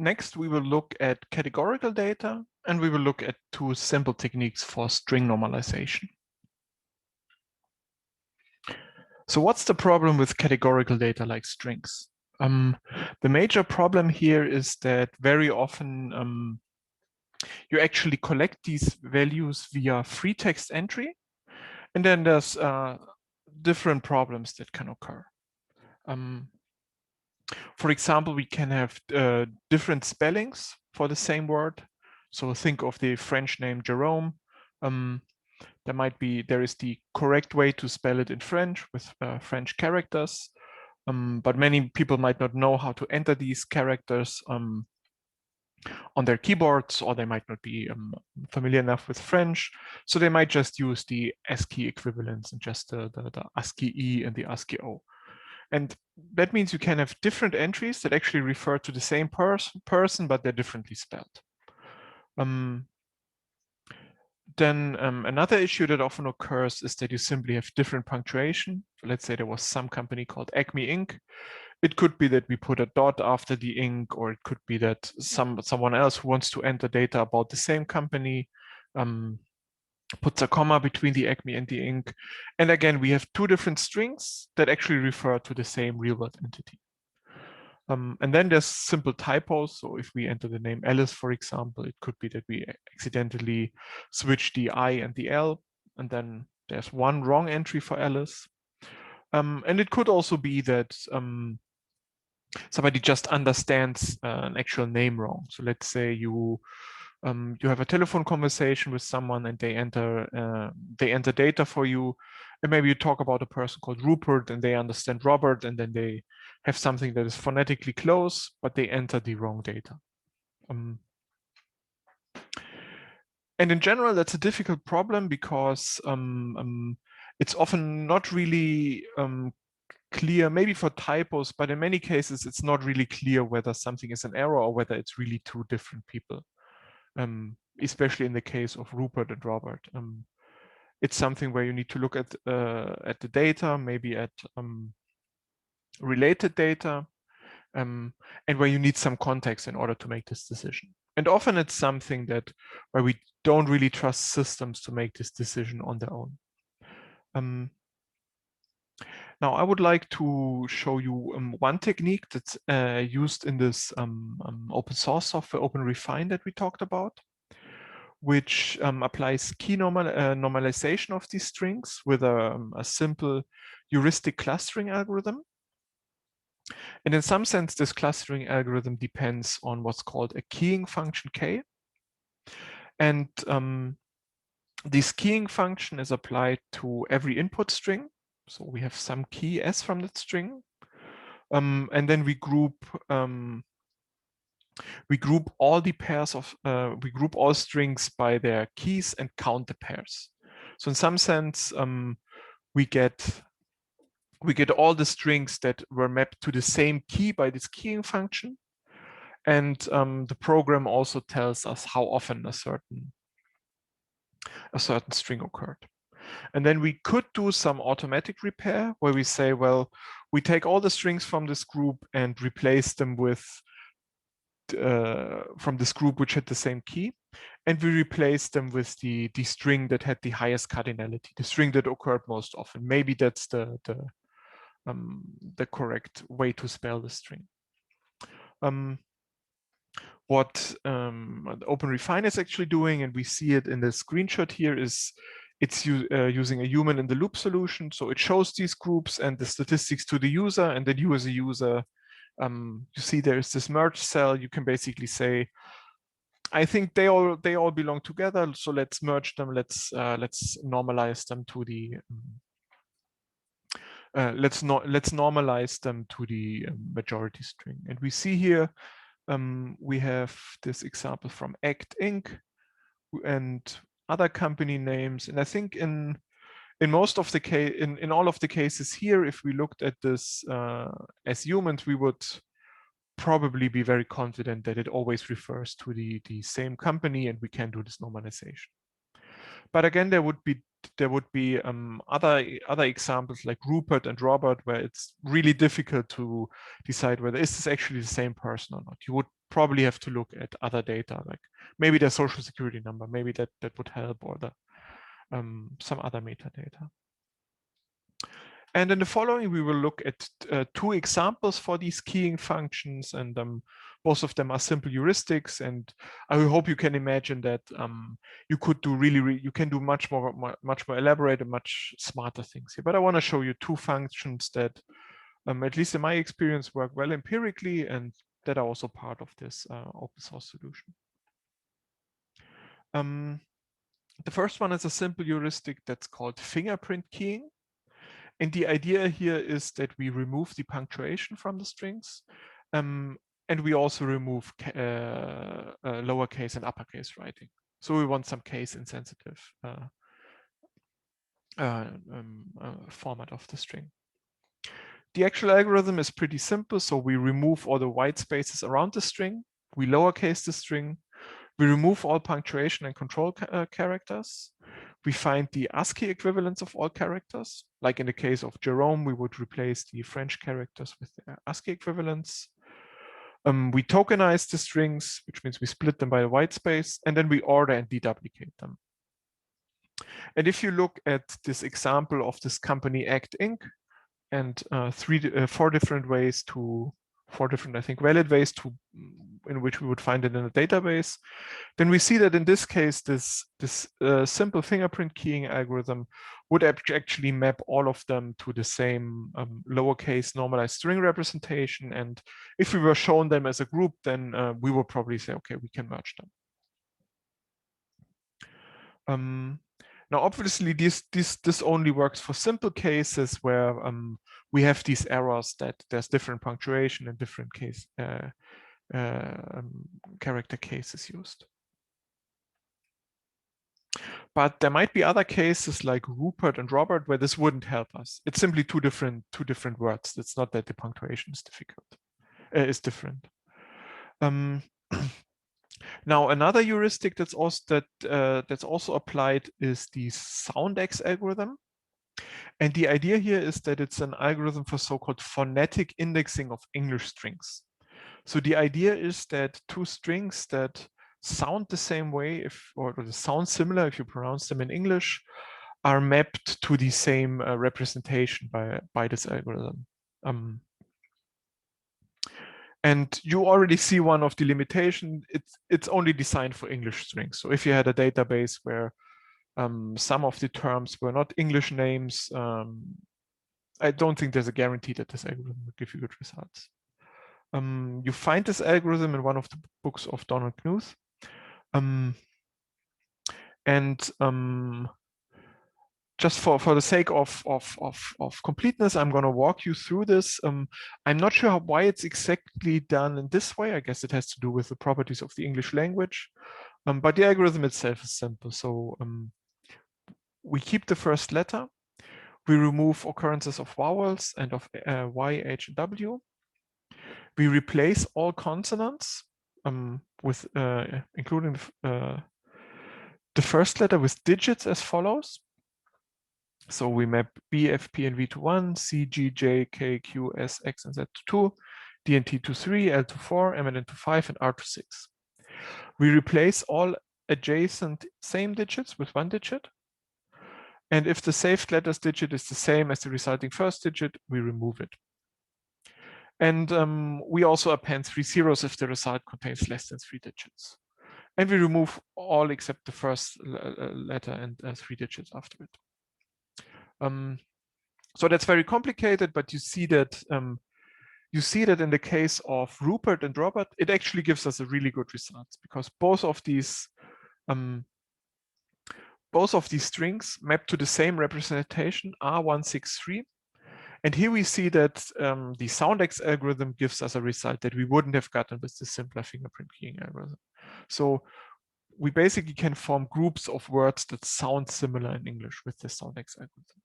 next, we will look at categorical data, and we will look at two simple techniques for string normalization. So what's the problem with categorical data like strings? The major problem here is that very often you actually collect these values via free text entry, and then there's different problems that can occur. For example, we can have different spellings for the same word. So think of the French name Jerome. There is the correct way to spell it in French with French characters, but many people might not know how to enter these characters on their keyboards, or they might not be familiar enough with French. So they might just use the ASCII equivalents and just the ASCII E and the ASCII O. And that means you can have different entries that actually refer to the same person, but they're differently spelled. Then another issue that often occurs is that you simply have different punctuation. So let's say there was some company called Acme Inc. It could be that we put a dot after the Inc., or it could be that someone else who wants to enter data about the same company puts a comma between the Acme and the Inc. And again, we have two different strings that actually refer to the same real-world entity. And then there's simple typos. So if we enter the name Alice, for example, it could be that we accidentally switch the I and the L, and then there's one wrong entry for Alice. And it could also be that somebody just understands an actual name wrong. So let's say you have a telephone conversation with someone and they enter data for you, and maybe you talk about a person called Rupert and they understand Robert, and then they have something that is phonetically close, but they enter the wrong data. And in general, that's a difficult problem because it's often not really clear, maybe for typos, but in many cases, it's not really clear whether something is an error or whether it's really two different people. Especially in the case of Rupert and Robert. It's something where you need to look at the data, maybe at related data, and where you need some context in order to make this decision. And often it's something where we don't really trust systems to make this decision on their own. Now, I would like to show you one technique that's used in this open source software, OpenRefine, that we talked about, which applies key normalization of these strings with a simple heuristic clustering algorithm. And in some sense, this clustering algorithm depends on what's called a keying function K. And this keying function is applied to every input string. So we have some key S from that string. And then we group all the pairs of, we group all strings by their keys and count the pairs. So in some sense, we get all the strings that were mapped to the same key by this keying function. And the program also tells us how often a certain string occurred. And then we could do some automatic repair where we say, well, we take all the strings from this group and replace them with from this group which had the same key, and we replace them with the string that had the highest cardinality, the string that occurred most often. Maybe that's the correct way to spell the string. What OpenRefine is actually doing, and we see it in the screenshot here, is it's using a human in the loop solution. So it shows these groups and the statistics to the user, and then you as a user, you see there's this merge cell. You can basically say, I think they all belong together, so let's merge them. Let's normalize them to the let's normalize them to the majority string. And we see here we have this example from Act Inc. and other company names. And I think in most of the case, in all of the cases here, if we looked at this as humans, we would probably be very confident that it always refers to the same company, and we can do this normalization. But again, there would be other examples like Rupert and Robert, where it's really difficult to decide whether is this actually the same person or not. You would probably have to look at other data, like maybe their social security number, maybe that would help, or the some other metadata. And in the following, we will look at 2 examples for these keying functions, and both of them are simple heuristics. And I hope you can imagine that you could do you can do much more elaborate and much smarter things here. But I want to show you 2 functions that, at least in my experience, work well empirically and that are also part of this open source solution. The first one is a simple heuristic that's called fingerprint keying. And the idea here is that we remove the punctuation from the strings, and we also remove lowercase and uppercase writing. So we want some case insensitive format of the string. The actual algorithm is pretty simple. So we remove all the white spaces around the string. We lowercase the string. We remove all punctuation and control characters. We find the ASCII equivalents of all characters. Like in the case of Jerome, we would replace the French characters with the ASCII equivalents. We tokenize the strings, which means we split them by a white space, and then we order and deduplicate them. And if you look at this example of this company Act Inc. and 4 different ways to 4 different, I think, valid ways to in which we would find it in a database, then we see that in this case, this simple fingerprint keying algorithm would actually map all of them to the same lowercase normalized string representation. And if we were shown them as a group, then we would probably say, okay, we can merge them. Now, obviously, this only works for simple cases where we have these errors that there's different punctuation and different character cases used. But there might be other cases like Rupert and Robert where this wouldn't help us. It's simply two different words. It's not that the punctuation is different. Now, another heuristic that's also applied is the SoundX algorithm. And the idea here is that it's an algorithm for so-called phonetic indexing of English strings. So the idea is that 2 strings that sound the same way, or sound similar if you pronounce them in English, are mapped to the same representation by this algorithm. And you already see one of the limitations. It's only designed for English strings. So if you had a database where some of the terms were not English names, I don't think there's a guarantee that this algorithm will give you good results. You find this algorithm in one of the books of Donald Knuth. Just for the sake of completeness, I'm going to walk you through this. I'm not sure why it's exactly done in this way. I guess it has to do with the properties of the English language. But the algorithm itself is simple. So we keep the first letter. We remove occurrences of vowels and of Y, H, and W. We replace all consonants with including the first letter with digits as follows. So we map B, F, P, and V to 1, C, G, J, K, Q, S, X, and Z to 2, D and T to 3, L to 4, M and N to 5, and R to 6. We replace all adjacent same digits with 1 digit. And if the saved letters digit is the same as the resulting first digit, we remove it. And we also append 3 zeros if the result contains less than 3 digits. And we remove all except the first letter and 3 digits after it. So that's very complicated, but you see that in the case of Rupert and Robert, it actually gives us a really good result because both of these strings map to the same representation R163. And here we see that the SoundX algorithm gives us a result that we wouldn't have gotten with the simpler fingerprint keying algorithm. So we basically can form groups of words that sound similar in English with the SoundX algorithm.